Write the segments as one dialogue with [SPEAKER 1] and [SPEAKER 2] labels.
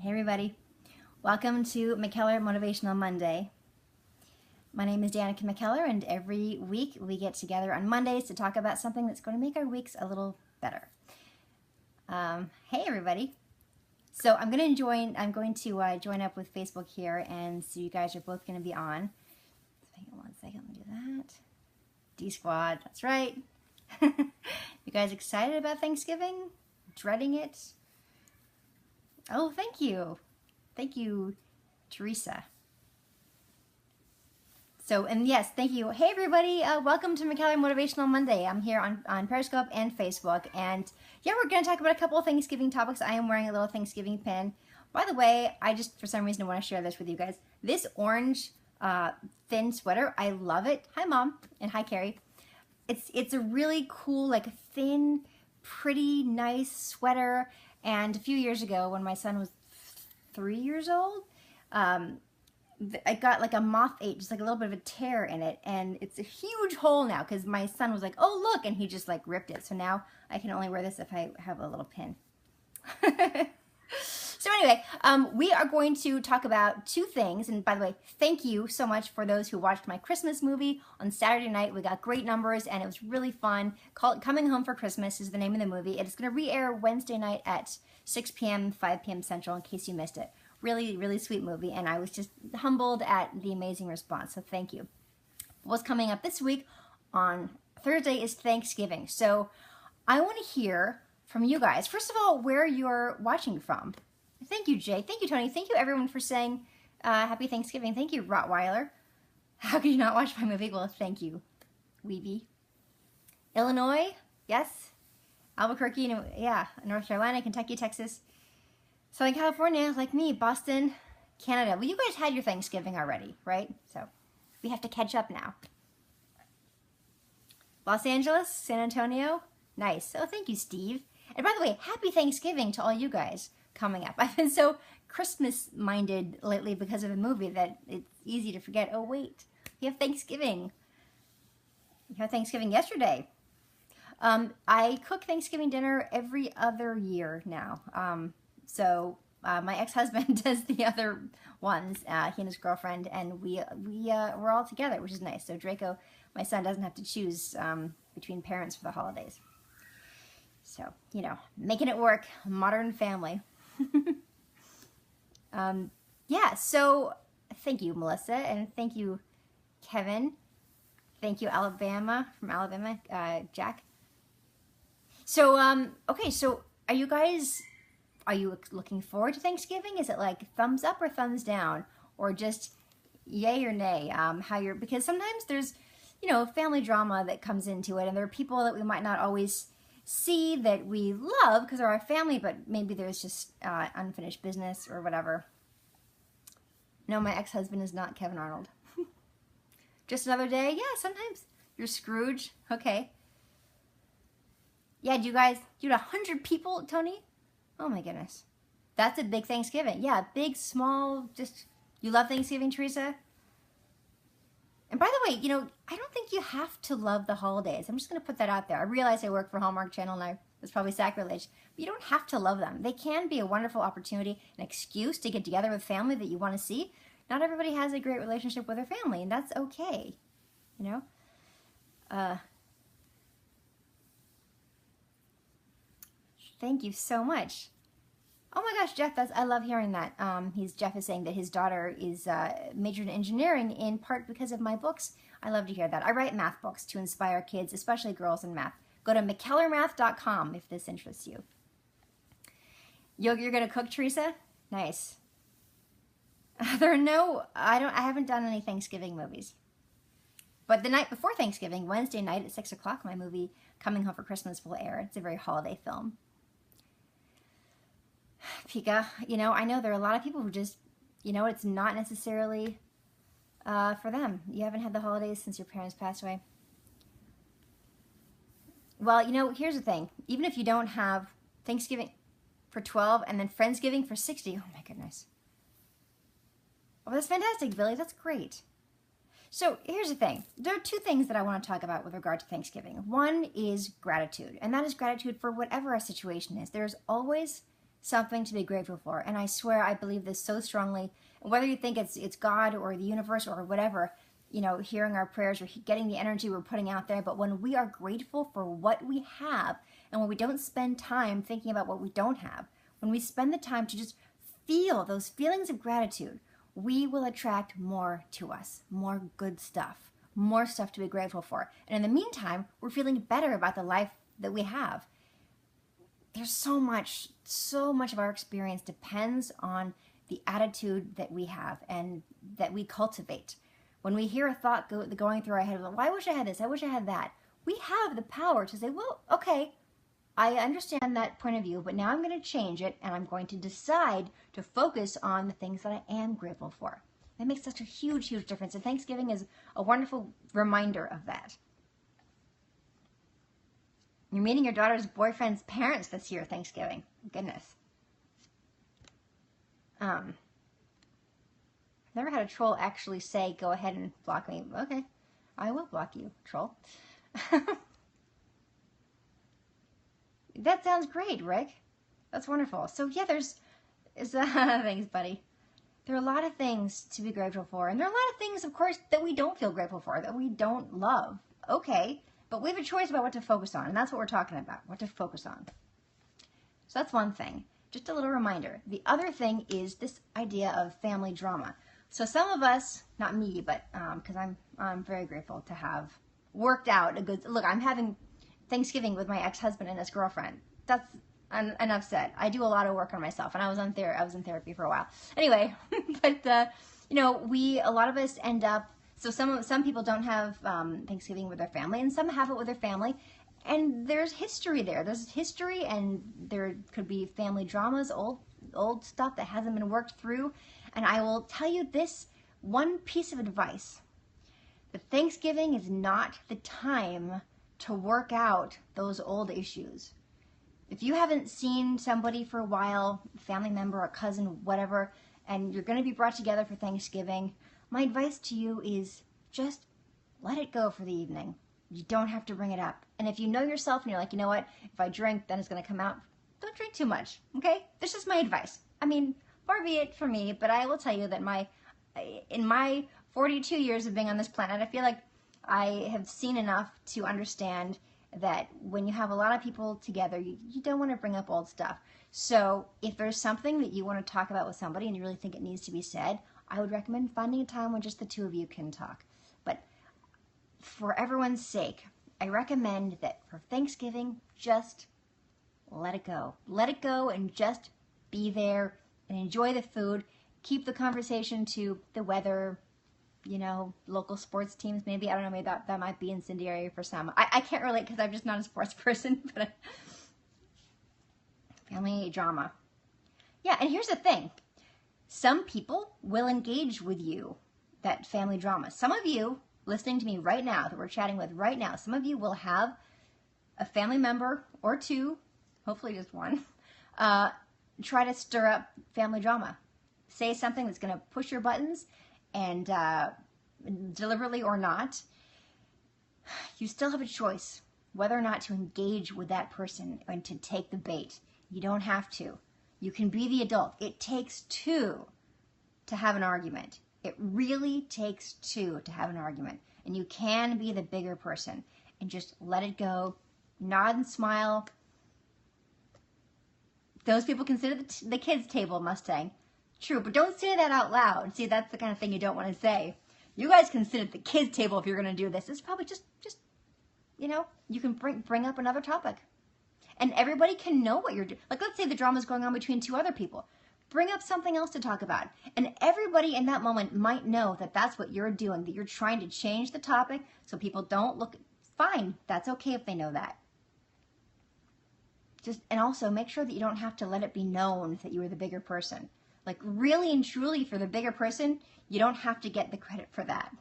[SPEAKER 1] Hey everybody, welcome to McKellar Motivational Monday. My name is Danica McKellar, and every week we get together on Mondays to talk about something that's going to make our weeks a little better. Hey everybody. So I'm going to join up with Facebook here, and so you guys are both going to be on. Hang on one second, let me do that. D Squad, that's right. You guys excited about Thanksgiving? Dreading it? Oh, thank you. Thank you, Teresa. So, and yes, thank you. Hey, everybody. Welcome to McKellar Motivational Monday. I'm here on Periscope and Facebook. And yeah, we're going to talk about a couple of Thanksgiving topics. I am wearing a little Thanksgiving pin. By the way, I just, for some reason, want to share this with you guys. This orange thin sweater, I love it. Hi, Mom. And hi, Carrie. It's a really cool, like, thin, pretty, nice sweater. And a few years ago, when my son was 3 years old, I got like a moth ate, just like a little bit of a tear in it, and it's a huge hole now because my son was like, "Oh look," and he just like ripped it. So now I can only wear this if I have a little pin. So anyway, we are going to talk about two things. And by the way, thank you so much for those who watched my Christmas movie on Saturday night. We got great numbers and it was really fun. Coming Home for Christmas is the name of the movie. It is going to re-air Wednesday night at 6 p.m., 5 p.m. Central in case you missed it. Really, really sweet movie, and I was just humbled at the amazing response, so thank you. What's coming up this week on Thursday is Thanksgiving. So I want to hear from you guys. First of all, where you're watching from. Thank you, Jay. Thank you, Tony. Thank you, everyone, for saying Happy Thanksgiving. Thank you, Rottweiler. How could you not watch my movie? Well, thank you, Weeby. Illinois, yes. Albuquerque, yeah. North Carolina, Kentucky, Texas. Southern California, like me. Boston, Canada. Well, you guys had your Thanksgiving already, right? So we have to catch up now. Los Angeles, San Antonio. Nice. Oh, thank you, Steve. And by the way, happy Thanksgiving to all you guys coming up. I've been so Christmas-minded lately because of a movie that it's easy to forget. Oh, wait. We have Thanksgiving. We had Thanksgiving yesterday. I cook Thanksgiving dinner every other year now. So my ex-husband does the other ones, he and his girlfriend, and we're all together, which is nice. So Draco, my son, doesn't have to choose between parents for the holidays. So, you know, making it work, modern family. Yeah, so thank you, Melissa, and thank you, Kevin. Thank you, Alabama, from Alabama, Jack. So, okay, so are you looking forward to Thanksgiving? Is it like thumbs up or thumbs down, or just yay or nay? Because sometimes there's, you know, family drama that comes into it, and there are people that we might not always see that we love because they're our family, but maybe there's just unfinished business or whatever. No, my ex-husband is not Kevin Arnold. Just another day? Yeah, sometimes. You're Scrooge? Okay. Yeah, you had 100 people, Tony? Oh my goodness. That's a big Thanksgiving. Yeah, big, small, just, you love Thanksgiving, Teresa? And by the way, you know, I don't think you have to love the holidays. I'm just going to put that out there. I realize I work for Hallmark Channel and it's probably sacrilege, but you don't have to love them. They can be a wonderful opportunity, an excuse to get together with family that you want to see. Not everybody has a great relationship with their family, and that's okay, you know? Thank you so much. Oh my gosh, Jeff, I love hearing that. Jeff is saying that his daughter is majored in engineering in part because of my books. I love to hear that. I write math books to inspire kids, especially girls in math. Go to mckellarmath.com if this interests you. You're going to cook, Teresa? Nice. I haven't done any Thanksgiving movies. But the night before Thanksgiving, Wednesday night at 6 o'clock, my movie Coming Home for Christmas will air. It's a very holiday film. Pika, you know, I know there are a lot of people who just, you know, it's not necessarily for them. You haven't had the holidays since your parents passed away. Well, you know, here's the thing. Even if you don't have Thanksgiving for 12 and then Friendsgiving for 60, oh my goodness. Oh, that's fantastic, Billy. That's great. So here's the thing. There are two things that I want to talk about with regard to Thanksgiving. One is gratitude, and that is gratitude for whatever our situation is. There's always something to be grateful for. And I swear I believe this so strongly. And whether you think it's God or the universe or whatever, you know, hearing our prayers or getting the energy we're putting out there, but when we are grateful for what we have, and when we don't spend time thinking about what we don't have, when we spend the time to just feel those feelings of gratitude, we will attract more to us, more good stuff, more stuff to be grateful for. And in the meantime, we're feeling better about the life that we have. There's so much of our experience depends on the attitude that we have and that we cultivate. When we hear a thought going through our head, well, I wish I had this, I wish I had that, we have the power to say, well, okay, I understand that point of view, but now I'm going to change it, and I'm going to decide to focus on the things that I am grateful for. That makes such a huge, huge difference, and Thanksgiving is a wonderful reminder of that. You're meeting your daughter's boyfriend's parents this year, Thanksgiving. Goodness. Never had a troll actually say, go ahead and block me. Okay, I will block you, troll. That sounds great, Rick. That's wonderful. So yeah, thanks, buddy. There are a lot of things to be grateful for. And there are a lot of things, of course, that we don't feel grateful for, that we don't love. Okay, but we have a choice about what to focus on. And that's what we're talking about, what to focus on. So that's one thing. Just a little reminder. The other thing is this idea of family drama. So some of us, not me, but because I'm very grateful to have worked out a good, look, I'm having Thanksgiving with my ex-husband and his girlfriend. That's enough said. I do a lot of work on myself, and I was in therapy for a while. Anyway, but you know, a lot of us end up. So some people don't have Thanksgiving with their family, and some have it with their family. And there's history there. There's history, and there could be family dramas, old stuff that hasn't been worked through. And I will tell you this one piece of advice: that Thanksgiving is not the time to work out those old issues. If you haven't seen somebody for a while, family member, a cousin, whatever, and you're going to be brought together for Thanksgiving, my advice to you is just let it go for the evening. You don't have to bring it up. And if you know yourself and you're like, you know what, if I drink, then it's going to come out, don't drink too much, okay? This is my advice. I mean, far be it for me, but I will tell you that in my 42 years of being on this planet, I feel like I have seen enough to understand that when you have a lot of people together, you don't want to bring up old stuff. So if there's something that you want to talk about with somebody and you really think it needs to be said, I would recommend finding a time when just the two of you can talk. But for everyone's sake, I recommend that for Thanksgiving, just let it go. Let it go and just be there and enjoy the food. Keep the conversation to the weather, you know, local sports teams, maybe. I don't know, maybe that might be incendiary for some. I can't relate because I'm just not a sports person, but family drama. Yeah, and here's the thing. Some people will engage with you, that family drama. Some of you listening to me right now, that we're chatting with right now, some of you will have a family member or two, hopefully just one, try to stir up family drama. Say something that's going to push your buttons, and deliberately or not, you still have a choice whether or not to engage with that person and to take the bait. You don't have to. You can be the adult. It takes two to have an argument. It really takes two to have an argument. And you can be the bigger person and just let it go. Nod and smile. Those people consider the kids' table Mustang. True, but don't say that out loud. See, that's the kind of thing you don't want to say. You guys consider the kids' table if you're going to do this. It's probably just you know, you can bring up another topic. And everybody can know what you're doing. Like, let's say the drama's going on between two other people. Bring up something else to talk about. And everybody in that moment might know that that's what you're doing, that you're trying to change the topic so people don't look. Fine, that's okay if they know that. And also make sure that you don't have to let it be known that you were the bigger person. Like, really and truly, for the bigger person, you don't have to get the credit for that.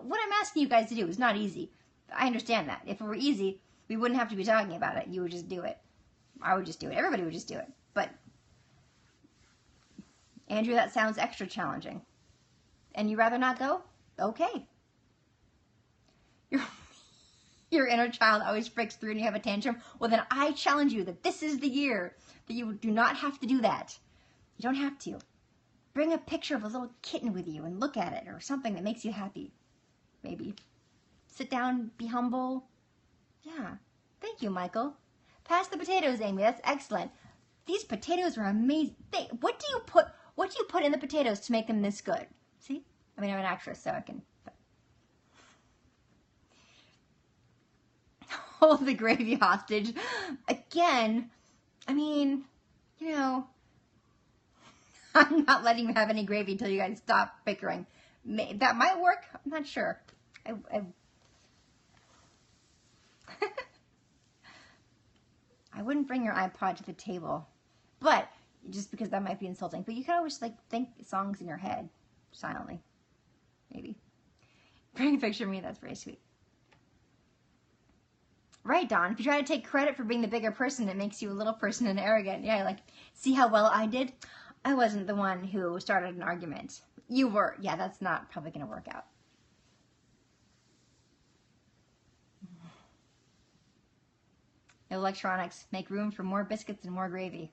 [SPEAKER 1] What I'm asking you guys to do is not easy. I understand that. If it were easy, we wouldn't have to be talking about it. You would just do it. I would just do it. Everybody would just do it. But, Andrew, that sounds extra challenging. And you rather not go? Okay. your inner child always breaks through and you have a tantrum, well then I challenge you that this is the year that you do not have to do that. You don't have to. Bring a picture of a little kitten with you and look at it, or something that makes you happy. Maybe. Sit down, be humble. Yeah. Thank you, Michael. Pass the potatoes, Amy. That's excellent. These potatoes are amazing. What do you put in the potatoes to make them this good? See? I mean, I'm an actress, so I can hold the gravy hostage. Again, I mean, you know, I'm not letting you have any gravy until you guys stop bickering. That might work. I'm not sure. I wouldn't bring your iPod to the table, but just because that might be insulting. But you can always like think songs in your head silently, maybe. Bring a picture of me. That's very sweet. Right, Dawn. If you try to take credit for being the bigger person, it makes you a little person and arrogant. Yeah, like, see how well I did? I wasn't the one who started an argument. You were. Yeah, that's not probably going to work out. No electronics. Make room for more biscuits and more gravy.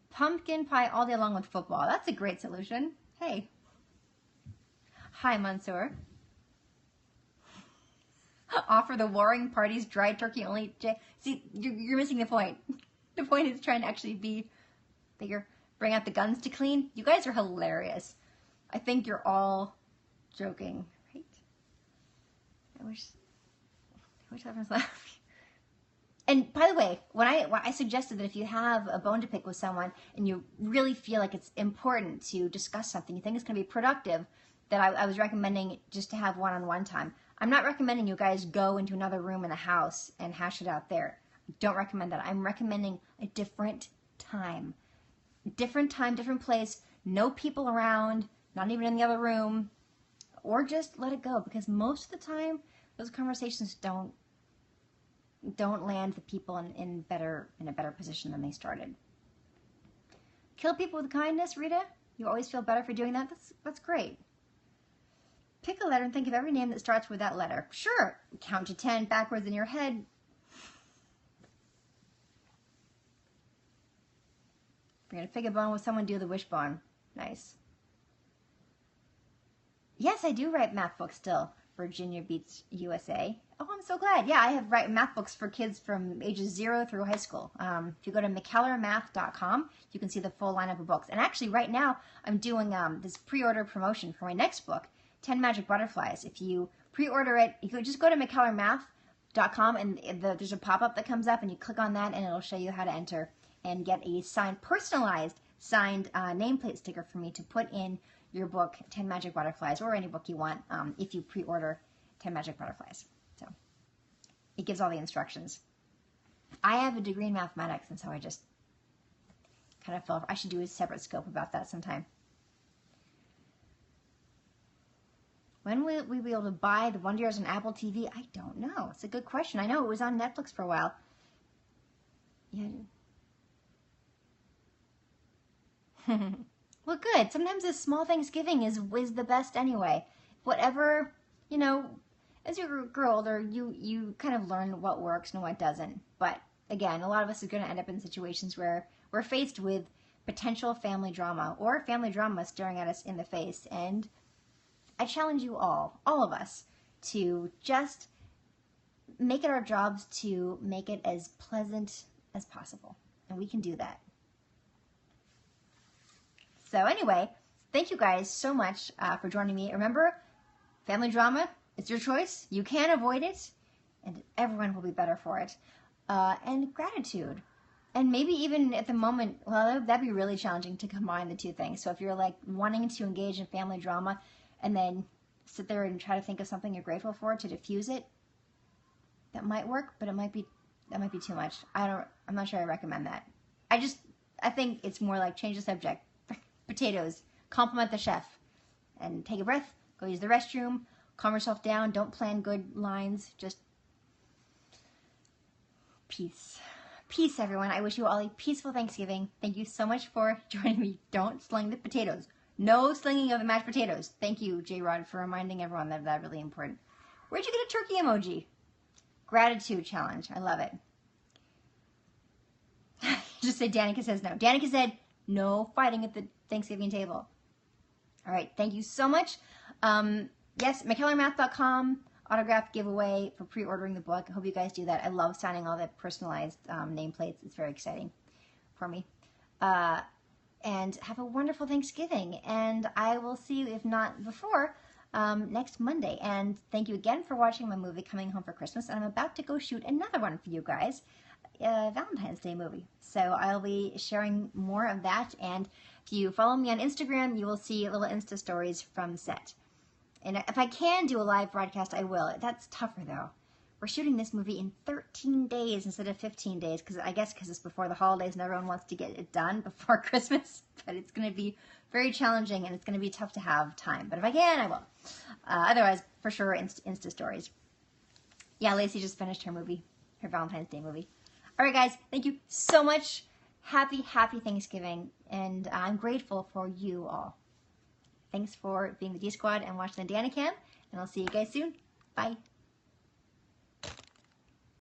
[SPEAKER 1] Pumpkin pie all day long with football. That's a great solution. Hey. Hi, Mansoor. Offer the warring parties dry turkey only. See, you're missing the point. The point is trying to actually be bigger. Bring out the guns to clean. You guys are hilarious. I think you're all joking, right? I wish everyone was laughing. And by the way, when I suggested that if you have a bone to pick with someone and you really feel like it's important to discuss something, you think it's going to be productive, that I was recommending just to have one-on-one time. I'm not recommending you guys go into another room in the house and hash it out there. Don't recommend that. I'm recommending a different time. Different time, different place, no people around, not even in the other room, or just let it go, because most of the time those conversations don't land the people in a better position than they started. Kill people with kindness, Rita. You always feel better for doing that. That's great. Pick a letter and think of every name that starts with that letter. Sure. Count to 10 backwards in your head. Bring a fig a bone with someone, do the wishbone. Nice. Yes, I do write math books still. Virginia Beach, USA. Oh, I'm so glad. Yeah, I have written math books for kids from ages 0 through high school. If you go to mckellarmath.com, you can see the full lineup of books. And actually, right now, I'm doing this pre-order promotion for my next book, 10 Magic Butterflies. If you pre-order it, you could just go to mckellarmath.com and there's a pop-up that comes up and you click on that and it'll show you how to enter and get a personalized signed nameplate sticker for me to put in your book, 10 Magic Butterflies, or any book you want if you pre-order 10 Magic Butterflies. So it gives all the instructions. I have a degree in mathematics, and so I just kind of felt I should do a separate scope about that sometime. When will we be able to buy The Wonder Years on Apple TV? I don't know. It's a good question. I know it was on Netflix for a while. Yeah. Well, good. Sometimes a small Thanksgiving is the best anyway. Whatever, you know, as you grow older, you kind of learn what works and what doesn't. But again, a lot of us are going to end up in situations where we're faced with potential family drama or family drama staring at us in the face. And I challenge you all of us, to just make it our jobs to make it as pleasant as possible. And we can do that. So anyway, thank you guys so much for joining me. Remember, family drama, it's your choice. You can avoid it, and everyone will be better for it. And gratitude. And maybe even at the moment, well, that'd be really challenging to combine the two things. So if you're like wanting to engage in family drama and then sit there and try to think of something you're grateful for to diffuse it, that might work, but that might be too much. I'm not sure I recommend that. I think it's more like change the subject. Potatoes, compliment the chef, and take a breath, go use the restroom, calm yourself down, don't plan good lines, just peace. Peace, everyone. I wish you all a peaceful Thanksgiving. Thank you so much for joining me. Don't sling the potatoes. No slinging of the mashed potatoes. Thank you, J-Rod, for reminding everyone that that's really important. Where'd you get a turkey emoji? Gratitude challenge. I love it. Just say Danica says no. Danica said no fighting at the Thanksgiving table. All right. Thank you so much. Yes, McKellarMath.com autograph giveaway for pre-ordering the book. I hope you guys do that. I love signing all the personalized nameplates. It's very exciting for me. And have a wonderful Thanksgiving. And I will see you, if not before, next Monday. And thank you again for watching my movie Coming Home for Christmas. And I'm about to go shoot another one for you guys, a Valentine's Day movie. So I'll be sharing more of that. And if you follow me on Instagram, you will see little Insta stories from set. And if I can do a live broadcast, I will. That's tougher though. We're shooting this movie in 13 days instead of 15 days, because I guess because it's before the holidays and everyone wants to get it done before Christmas. But it's going to be very challenging and it's going to be tough to have time. But if I can, I will. Otherwise, for sure, Insta stories. Yeah, Lacey just finished her movie, her Valentine's Day movie. All right, guys, thank you so much. Happy Thanksgiving. And I'm grateful for you all. Thanks for being the D Squad and watching the Danicam. And I'll see you guys soon. Bye.